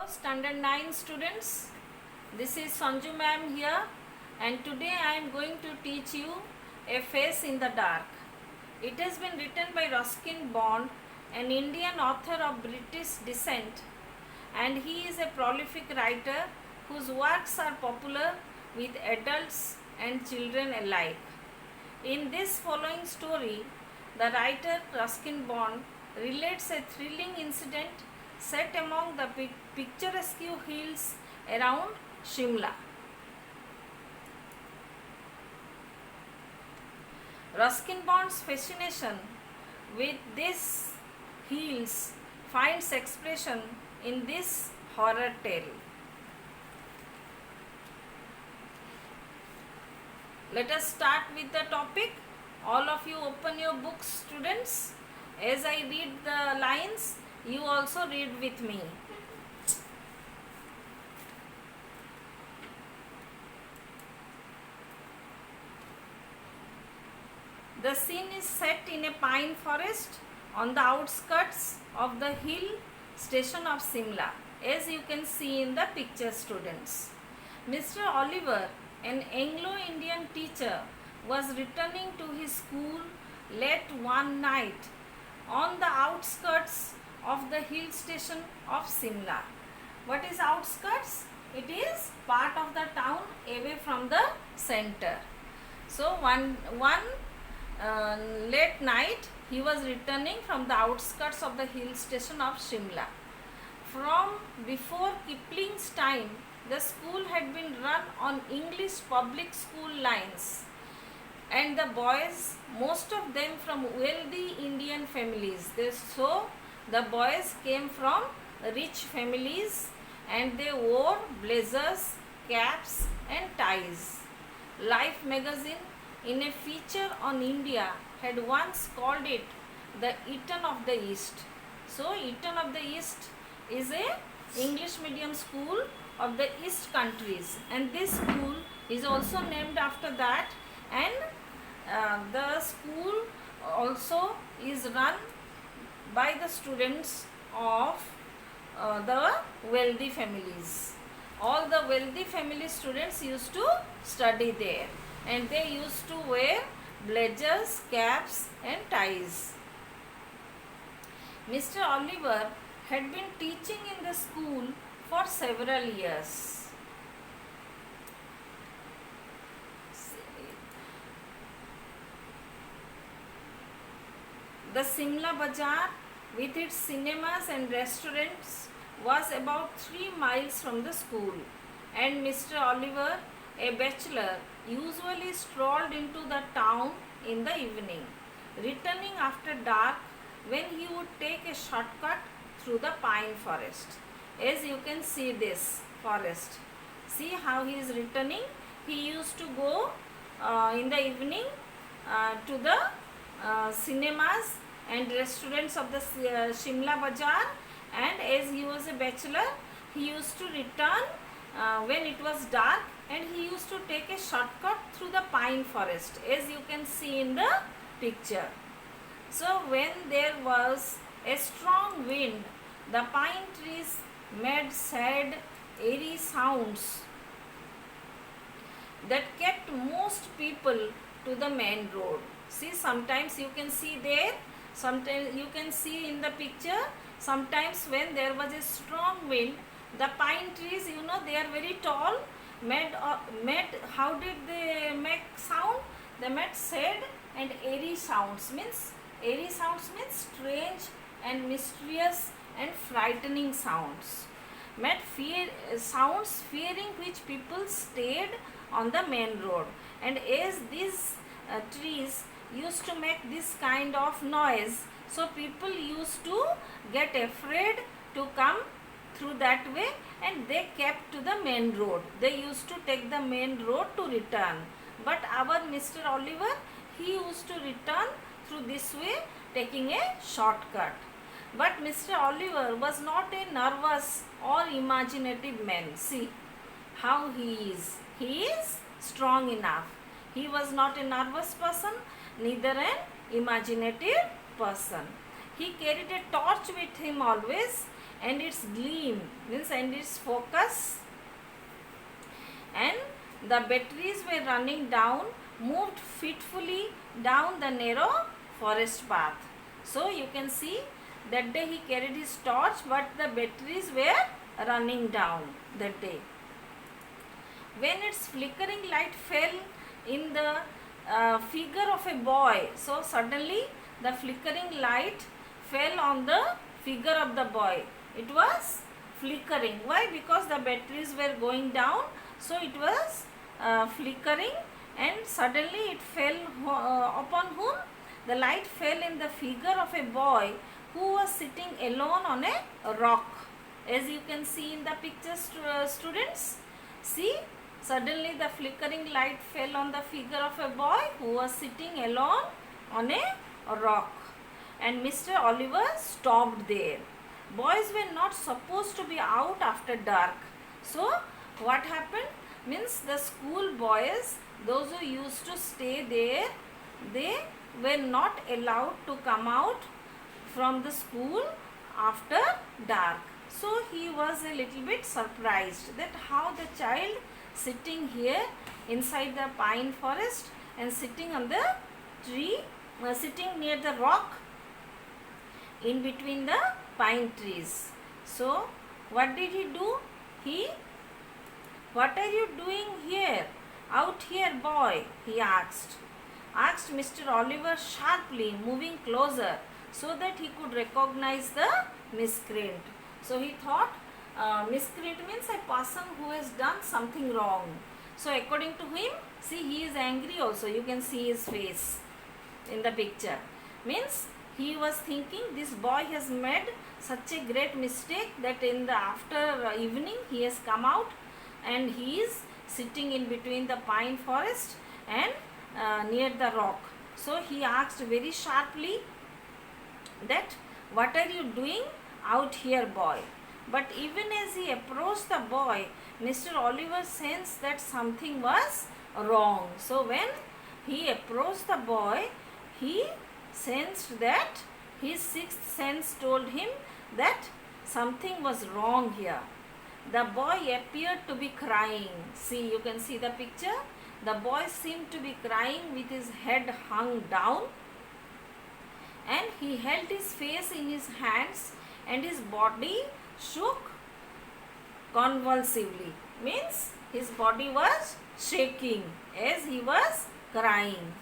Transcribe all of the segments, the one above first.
Standard 9 students, this is Sanju ma'am here, and today I am going to teach you A Face in the Dark. It has been written by Ruskin Bond, an Indian author of British descent, and he is a prolific writer whose works are popular with adults and children alike. In this following story, the writer Ruskin Bond relates a thrilling incident set among the picturesque hills around Shimla. Ruskin Bond's fascination with these hills finds expression in this horror tale. Let us start with the topic. All of you open your books, students. As I read the lines, you also read with me. The scene is set in a pine forest on the outskirts of the hill station of Simla, as you can see in the picture, students. Mr. Oliver, an Anglo-Indian teacher, was returning to his school late one night on the outskirts of the hill station of Simla. What is outskirts? It is part of the town away from the center. So one late night he was returning from the outskirts of the hill station of Shimla. From before Kipling's time, the school had been run on English public school lines, and the boys, most of them from wealthy Indian families. So the boys came from rich families and they wore blazers, caps and ties. Life magazine, in a feature on India, had once called it the Eton of the East. So Eton of the East is a English medium school of the East countries, and this school is also named after that, and the school also is run by the students of the wealthy families. All the wealthy family students used to study there, and they used to wear blazers, caps and ties. Mr. Oliver had been teaching in the school for several years. The Simla Bazaar, with its cinemas and restaurants, was about 3 miles from the school, and Mr. Oliver, a bachelor, usually strolled into the town in the evening, returning after dark when he would take a shortcut through the pine forest. As you can see this forest, see how he is returning. He used to go in the evening to the cinemas and restaurants of the Shimla Bazaar, and as he was a bachelor, he used to return when it was dark, and he used to take a shortcut through the pine forest, as you can see in the picture. So when there was a strong wind, the pine trees made sad, airy sounds that kept most people to the main road. See, sometimes you can see there, sometimes you can see in the picture, sometimes when there was a strong wind, the pine trees, you know, they are very tall, made how did they make sound? They made sad and airy sounds. Airy sounds means strange and mysterious and frightening sounds. Made sounds fearing which people stayed on the main road. And as these trees used to make this kind of noise, so people used to get afraid to come through that way, and they kept to the main road. They used to take the main road to return. But our Mr. Oliver, he used to return through this way, taking a shortcut. But Mr. Oliver was not a nervous or imaginative man. See how he is. He is strong enough. He was not a nervous person, neither an imaginative person. He carried a torch with him always, and its gleam means and its focus, and the batteries were running down, moved fitfully down the narrow forest path. So you can see that day he carried his torch, but the batteries were running down that day. When its flickering light fell in the figure of a boy, so suddenly the flickering light fell on the figure of the boy. It was flickering. Why? Because the batteries were going down, so it was flickering, and suddenly it fell upon whom? The light fell in the figure of a boy who was sitting alone on a rock. As you can see in the picture, students, see, suddenly the flickering light fell on the figure of a boy who was sitting alone on a rock, and Mr. Oliver stopped there. Boys were not supposed to be out after dark. So what happened? Means the school boys, those who used to stay there, they were not allowed to come out from the school after dark. So he was a little bit surprised that how the child sitting here inside the pine forest and sitting on the tree, sitting near the rock in between the pine trees. So what did he do? What are you doing here? Out here, boy, he asked Mr. Oliver sharply, moving closer so that he could recognize the miscreant. So he thought miscreant means a person who has done something wrong. So according to him, see, he is angry also. You can see his face in the picture. Means he was thinking this boy has made such a great mistake that in the after evening he has come out and he is sitting in between the pine forest and near the rock. So he asked very sharply that what are you doing out here, boy? But even as he approached the boy, Mr. Oliver sensed that something was wrong. So when he approached the boy, he sensed that his sixth sense told him that something was wrong here. The boy appeared to be crying. See, you can see the picture. The boy seemed to be crying with his head hung down, and he held his face in his hands and his body shook convulsively. Means his body was shaking as he was crying.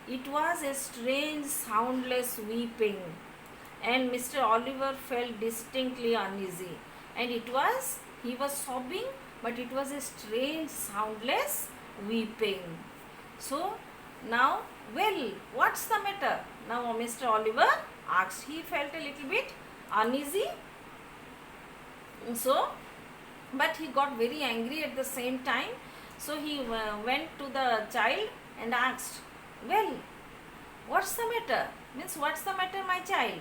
It was a strange soundless weeping, and Mr. Oliver felt distinctly uneasy, and he was sobbing, but it was a strange soundless weeping. So now, well, what's the matter? Now Mr. Oliver asked. He felt a little bit uneasy. So, but he got very angry at the same time. So he went to the child and asked, well, what's the matter? Means, what's the matter, my child?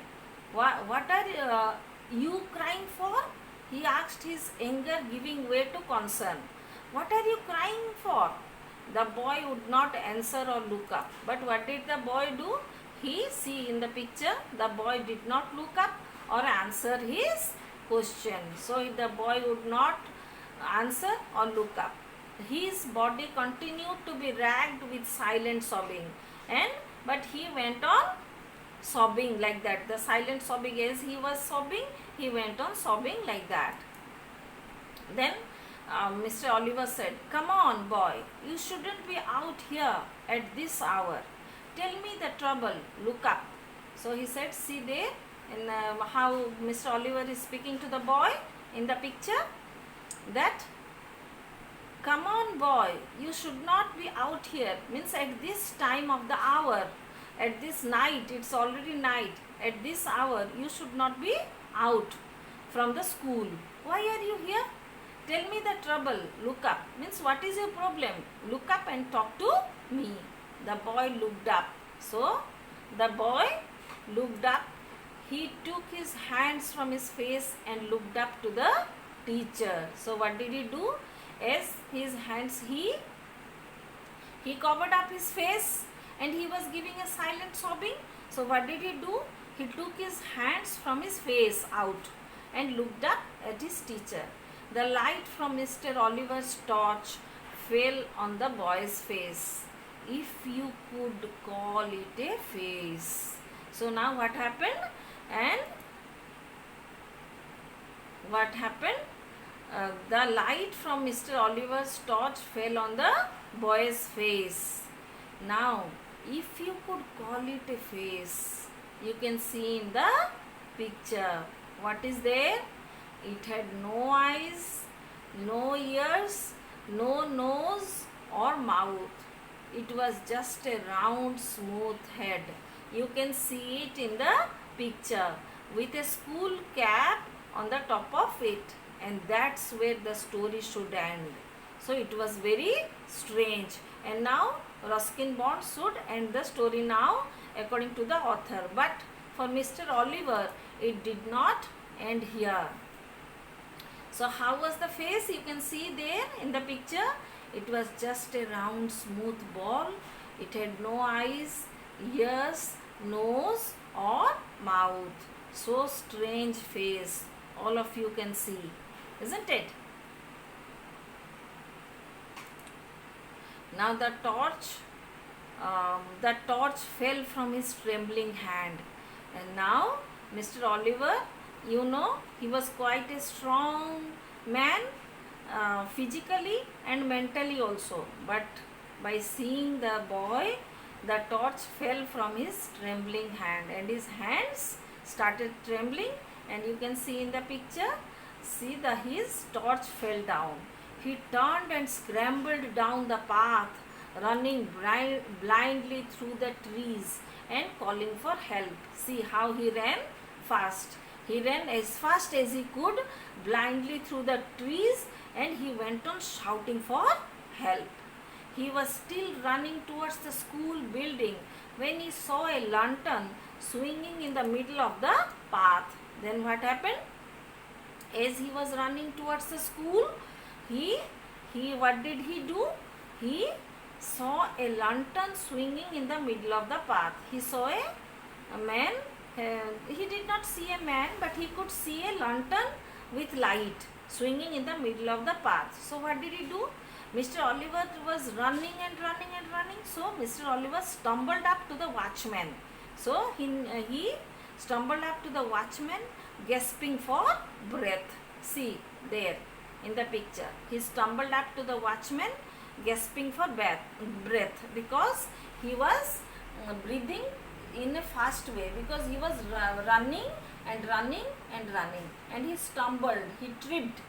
What are you crying for? He asked, his anger giving way to concern. What are you crying for? The boy would not answer or look up. But what did the boy do? See in the picture, the boy did not look up or answer his question. So the boy would not answer or look up. His body continued to be racked with silent sobbing, but he went on sobbing like that. The silent sobbing, as he was sobbing, he went on sobbing like that. Then Mr. Oliver said, come on, boy, you shouldn't be out here at this hour. Tell me the trouble, look up. So he said, see there, in how Mr. Oliver is speaking to the boy in the picture, that come on, boy, you should not be out here. Means at this time of the hour, at this night, it's already night, at this hour, you should not be out from the school. Why are you here? Tell me the trouble, look up. Means what is your problem? Look up and talk to me. The boy looked up. So the boy looked up. He took his hands from his face and looked up to the teacher. So what did he do? As his hands, he covered up his face and he was giving a silent sobbing. So what did he do? He took his hands from his face out and looked up at his teacher. The light from Mr. Oliver's torch fell on the boy's face, if you could call it a face. So now what happened? And what happened? The light from Mr. Oliver's torch fell on the boy's face. Now, if you could call it a face, you can see in the picture. What is there? It had no eyes, no ears, no nose or mouth. It was just a round, smooth head. You can see it in the picture with a school cap on the top of it, and that's where the story should end. So it was very strange, and now Ruskin Bond should end the story now according to the author, but for Mr. Oliver it did not end here. So how was the face? You can see there in the picture. It was just a round, smooth ball. It had no eyes, ears, nose or mouth. So strange face. All of you can see, isn't it? Now the torch fell from his trembling hand, and now Mr. Oliver, you know, he was quite a strong man, physically and mentally also, but by seeing the boy, the torch fell from his trembling hand and his hands started trembling, and you can see in the picture, see his torch fell down. He turned and scrambled down the path, running blindly through the trees and calling for help. See how he ran fast. He ran as fast as he could blindly through the trees, and he went on shouting for help. He was still running towards the school building when he saw a lantern swinging in the middle of the path. Then what happened? As he was running towards the school, what did he do? He saw a lantern swinging in the middle of the path. He saw a man. He did not see a man, but he could see a lantern with light swinging in the middle of the path. So what did he do? Mr. Oliver was running and running and running. So Mr. Oliver stumbled up to the watchman. So he stumbled up to the watchman, gasping for breath. See there in the picture. He stumbled up to the watchman, gasping for breath, because he was breathing in a fast way, because he was running and running and running, and he stumbled, he tripped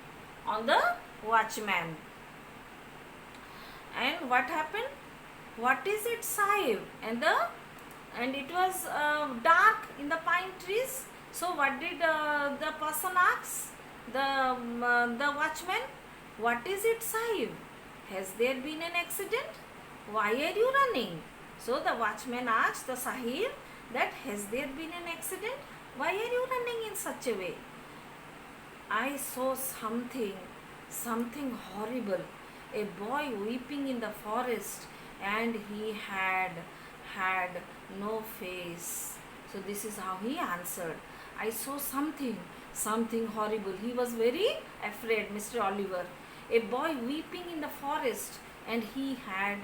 on the watchman. And what happened? What is it, Sahib? And it was dark in the pine trees. So what did the person ask the watchman? What is it, Sahib? Has there been an accident? Why are you running? So the watchman asked the Sahib that has there been an accident? Why are you running in such a way? I saw something horrible. A boy weeping in the forest, and he had no face. So this is how he answered. I saw something horrible. He was very afraid, Mr. Oliver. A boy weeping in the forest, and he had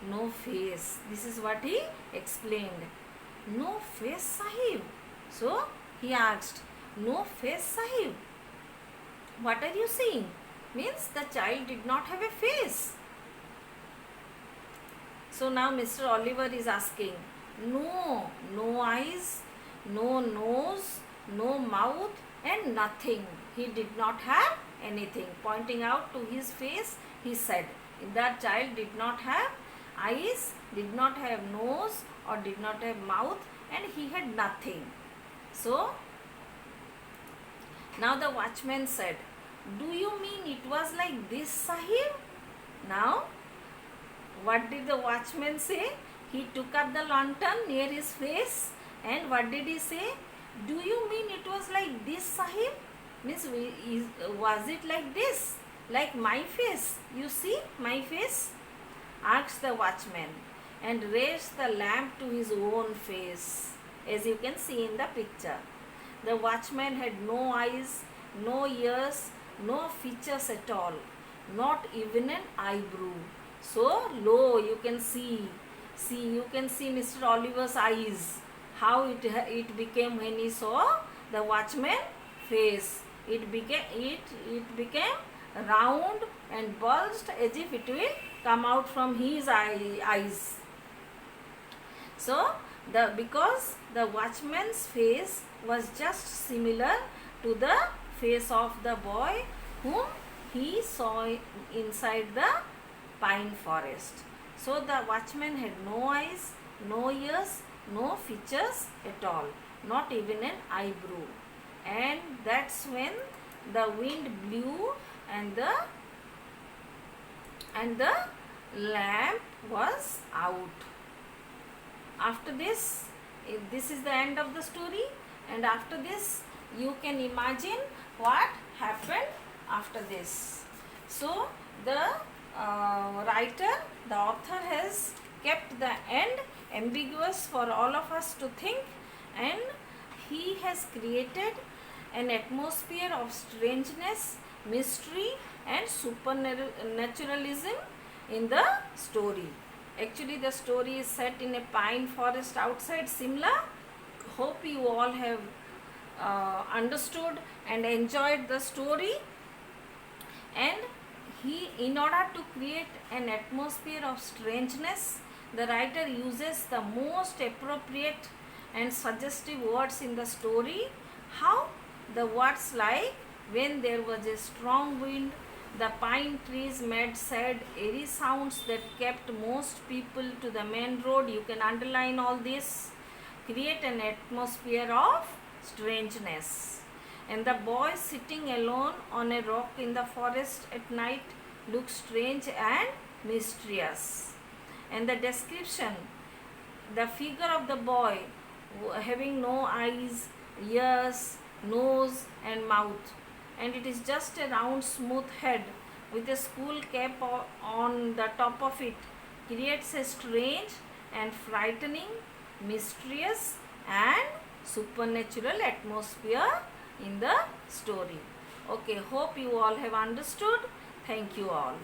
no face. This is what he explained. No face, Sahib. So he asked, no face, Sahib. What are you seeing? Means the child did not have a face. So now Mr. Oliver is asking, no eyes, no nose, no mouth, and nothing. He did not have anything. Pointing out to his face, he said, that child did not have eyes, did not have nose, or did not have mouth, and he had nothing. So now the watchman said, do you mean it was like this, Sahib? Now, what did the watchman say? He took up the lantern near his face, and what did he say? Do you mean it was like this, Sahib? Means, was it like this? Like my face? You see my face? Asked the watchman, and raised the lamp to his own face, as you can see in the picture. The watchman had no eyes, no ears, no features at all, not even an eyebrow. So lo, you can see, you can see Mr. Oliver's eyes, how it became when he saw the watchman face. It became round and bulged as if it will come out from his eyes. So because the watchman's face was just similar to the face of the boy whom he saw inside the pine forest. So the watchman had no eyes, no ears, no features at all, not even an eyebrow. And that's when the wind blew and the lamp was out. After this is the end of the story, and after this you can imagine what happened after this. So the author has kept the end ambiguous for all of us to think, and he has created an atmosphere of strangeness, mystery and supernaturalism in the story. Actually, the story is set in a pine forest outside Simla. Hope you all have understood and enjoyed the story. And in order to create an atmosphere of strangeness, the writer uses the most appropriate and suggestive words in the story. How? The words like, when there was a strong wind, the pine trees made sad, airy sounds that kept most people to the main road. You can underline all this. Create an atmosphere of strangeness. And the boy sitting alone on a rock in the forest at night looks strange and mysterious. And the description, the figure of the boy having no eyes, ears, nose and mouth, and it is just a round smooth head with a school cap on the top of it, creates a strange and frightening, mysterious and supernatural atmosphere in the story. Okay, hope you all have understood. Thank you all.